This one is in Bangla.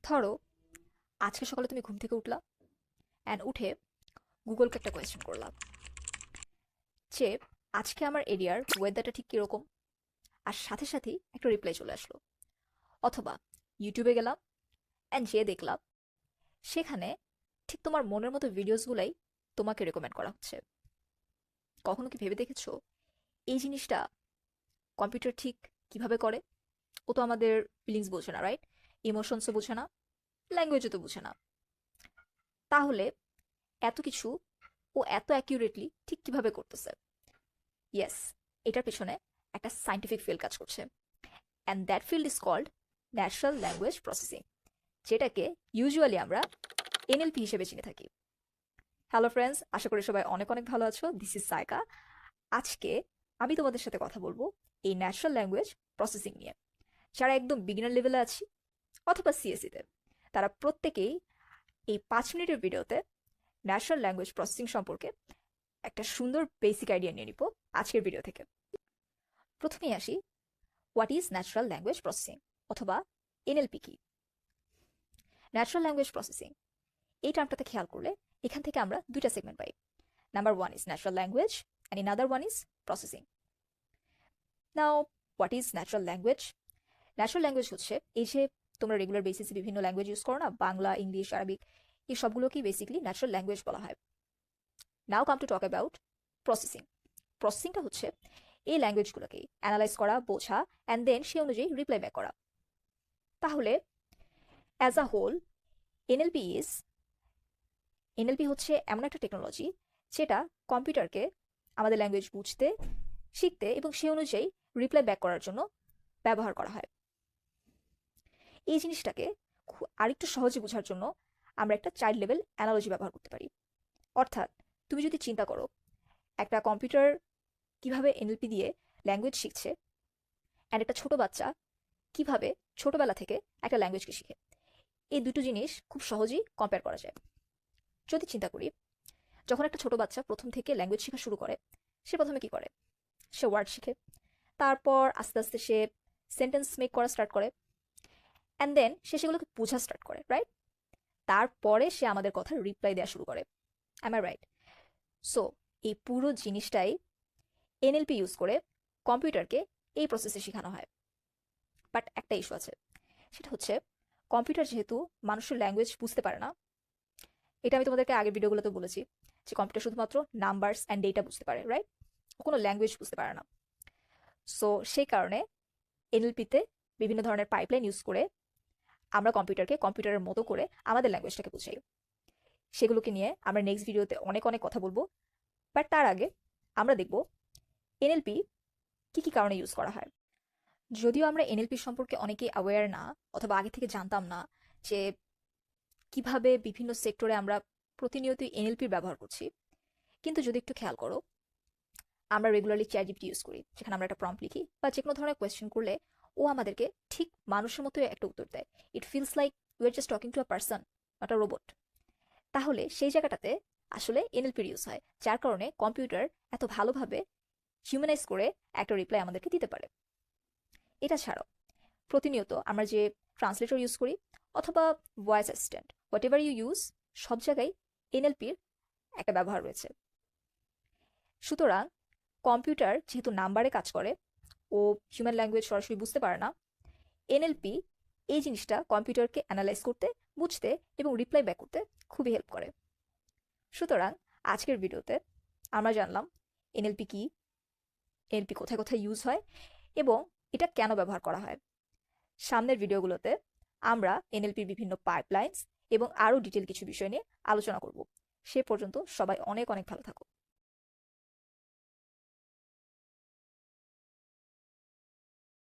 ধরো আজকে সকালে তুমি ঘুম থেকে উঠলা অ্যান্ড উঠে গুগলকে একটা কোয়েশ্চেন করলাম যে আজকে আমার এরিয়ার ওয়েদারটা ঠিক কিরকম, আর সাথে সাথেই একটা রিপ্লাই চলে আসলো। অথবা ইউটিউবে গেলাম অ্যান্ড যেয়ে দেখলাম সেখানে ঠিক তোমার মনের মতো ভিডিওসগুলাই তোমাকে রেকমেন্ড করা হচ্ছে। কখনো কি ভেবে দেখেছো এই জিনিসটা কম্পিউটার ঠিক কিভাবে করে? ও তো আমাদের ফিলিংস বোঝে না, রাইট? ইমোশনসও বোঝে না, ল্যাঙ্গুয়েজও তো বোঝে না। তাহলে এত কিছু ও এত অ্যাকিউরেটলি ঠিক কিভাবে করতেছে? ইয়েস, এটার পেছনে একটা সাইন্টিফিক ফিল্ড কাজ করছে, and that field is called natural language processing, যেটাকে ইউজুয়ালি আমরা এনএলপি হিসেবে চিনে থাকি। হ্যালো ফ্রেন্ডস, আশা করি সবাই অনেক অনেক ভালো আছো। This is Saika. আজকে আমি তোমাদের সাথে কথা বলবো এই ন্যাচারাল ল্যাঙ্গুয়েজ প্রসেসিং নিয়ে। যারা একদম বিগিনার লেভেলে আছি অথবা সিএসসিতে, তারা প্রত্যেকেই এই 5 মিনিটের ভিডিওতে ন্যাচারাল ল্যাঙ্গুয়েজ প্রসেসিং সম্পর্কে একটা সুন্দর বেসিক আইডিয়া নিয়ে নিব আজকের ভিডিও থেকে। প্রথমেই আসি, what is natural language processing অথবা এনএলপি কি? ন্যাচারাল ল্যাঙ্গুয়েজ প্রসেসিং এই টার্মটাতে খেয়াল করলে এখান থেকে আমরা দুইটা সেগমেন্ট পাই। Number one is natural language and another one is processing. Now, what is natural language? Natural language হচ্ছে এই যে তোমরা রেগুলার বেসিসে বিভিন্ন ল্যাঙ্গুয়েজ ইউজ করো না, বাংলা, ইংলিশ, আরবিক, এই সবগুলোকেই বেসিক্যালি ন্যাচারাল ল্যাঙ্গুয়েজ বলা হয়। Now come to talk about processing. প্রসেসিংটা হচ্ছে এই ল্যাঙ্গুয়েজগুলোকে অ্যানালাইজ করা, বোঝা, অ্যান্ড দেন সেই অনুযায়ী রিপ্লাই ব্যাক করা। তাহলে অ্যাজ আ হোল এনএলপি হচ্ছে এমন একটা টেকনোলজি যেটা কম্পিউটারকে আমাদের ল্যাঙ্গুয়েজ বুঝতে, শিখতে এবং সেই অনুযায়ী রিপ্লাই ব্যাক করার জন্য ব্যবহার করা হয়। এই জিনিসটাকে আরেকটু সহজে বোঝার জন্য আমরা একটা চাইল্ড লেভেল অ্যানালজি ব্যবহার করতে পারি। অর্থাৎ তুমি যদি চিন্তা করো একটা কম্পিউটার কিভাবে এনএলপি দিয়ে ল্যাঙ্গুয়েজ শিখছে, অ্যান্ড একটা ছোট বাচ্চা কিভাবে ছোটবেলা থেকে একটা ল্যাঙ্গুয়েজকে শিখে, এই দুটো জিনিস খুব সহজেই কম্পেয়ার করা যায়। যদি চিন্তা করি, যখন একটা ছোট বাচ্চা প্রথম থেকে ল্যাঙ্গুয়েজ শেখা শুরু করে, সে প্রথমে কি করে? সে ওয়ার্ড শিখে, তারপর আস্তে আস্তে সে সেন্টেন্স মেক করা স্টার্ট করে, অ্যান্ড দেন সে সেগুলোকে বোঝা স্টার্ট করে, রাইট? তারপরে সে আমাদের কথা রিপ্লাই দেওয়া শুরু করে। Am I right? সো এই পুরো জিনিসটাই এনএলপি ইউজ করে কম্পিউটারকে এই প্রসেসে শেখানো হয়। বাট একটা ইস্যু আছে, সেটা হচ্ছে কম্পিউটার যেহেতু মানুষের ল্যাঙ্গুয়েজ বুঝতে পারে না। এটা আমি তোমাদেরকে আগের ভিডিওগুলোতে বলেছি যে কম্পিউটার শুধুমাত্র নাম্বারস অ্যান্ড ডেটা বুঝতে পারে, রাইট? ও কোনো ল্যাঙ্গুয়েজ বুঝতে পারে না। সো সেই কারণে এনএলপিতে বিভিন্ন ধরনের পাইপলাইন ইউজ করে আমরা কম্পিউটারকে কম্পিউটারের মতো করে আমাদের ল্যাঙ্গুয়েজটাকে বুঝাই। সেগুলোকে নিয়ে আমরা নেক্সট ভিডিওতে অনেক অনেক কথা বলবো। বাট তার আগে আমরা দেখব এনএলপি কি কি কারণে ইউজ করা হয়। যদিও আমরা এনএলপি সম্পর্কে অনেকেই অ্যাওয়্যার না, অথবা আগে থেকে জানতাম না যে কিভাবে বিভিন্ন সেক্টরে আমরা প্রতিনিয়তই এনএলপির ব্যবহার করছি, কিন্তু যদি একটু খেয়াল করো, আমরা রেগুলারলি চ্যাটজিপিটি ইউজ করি, যেখানে আমরা একটা প্রম্পট লিখি বা যে কোনো ধরনের কোয়েশ্চেন করলে ও আমাদেরকে ঠিক মানুষের মতোই একটা উত্তর দেয়। It feels like we are just talking to a person, not a robot. তাহলে সেই জায়গাটাতে আসলে এনএলপির ইউজ হয়, যার কারণে কম্পিউটার এত ভালোভাবে হিউম্যানাইজ করে একটা রিপ্লাই আমাদেরকে দিতে পারে। এটা ছাড়াও প্রতিনিয়ত আমরা যে ট্রান্সলেটর ইউজ করি অথবা voice assistant, whatever you use, সব জায়গায় এনএলপির একটা ব্যবহার রয়েছে। সুতরাং কম্পিউটার যেহেতু নাম্বারে কাজ করে, ও হিউম্যান ল্যাঙ্গুয়েজ সরাসরি বুঝতে পারে না, এনএলপি এই জিনিসটা কম্পিউটারকে অ্যানালাইজ করতে, বুঝতে এবং রিপ্লাই ব্যাক করতে খুবই হেল্প করে। সুতরাং আজকের ভিডিওতে আমরা জানলাম এনএলপি কি, এনএলপি কোথায় কোথায় ইউজ হয় এবং এটা কেন ব্যবহার করা হয়। সামনের ভিডিওগুলোতে আমরা এনএলপির বিভিন্ন পাইপলাইন্স এবং আরও ডিটেল কিছু বিষয় নিয়ে আলোচনা করব। সে পর্যন্ত সবাই অনেক অনেক ভালো থাকো।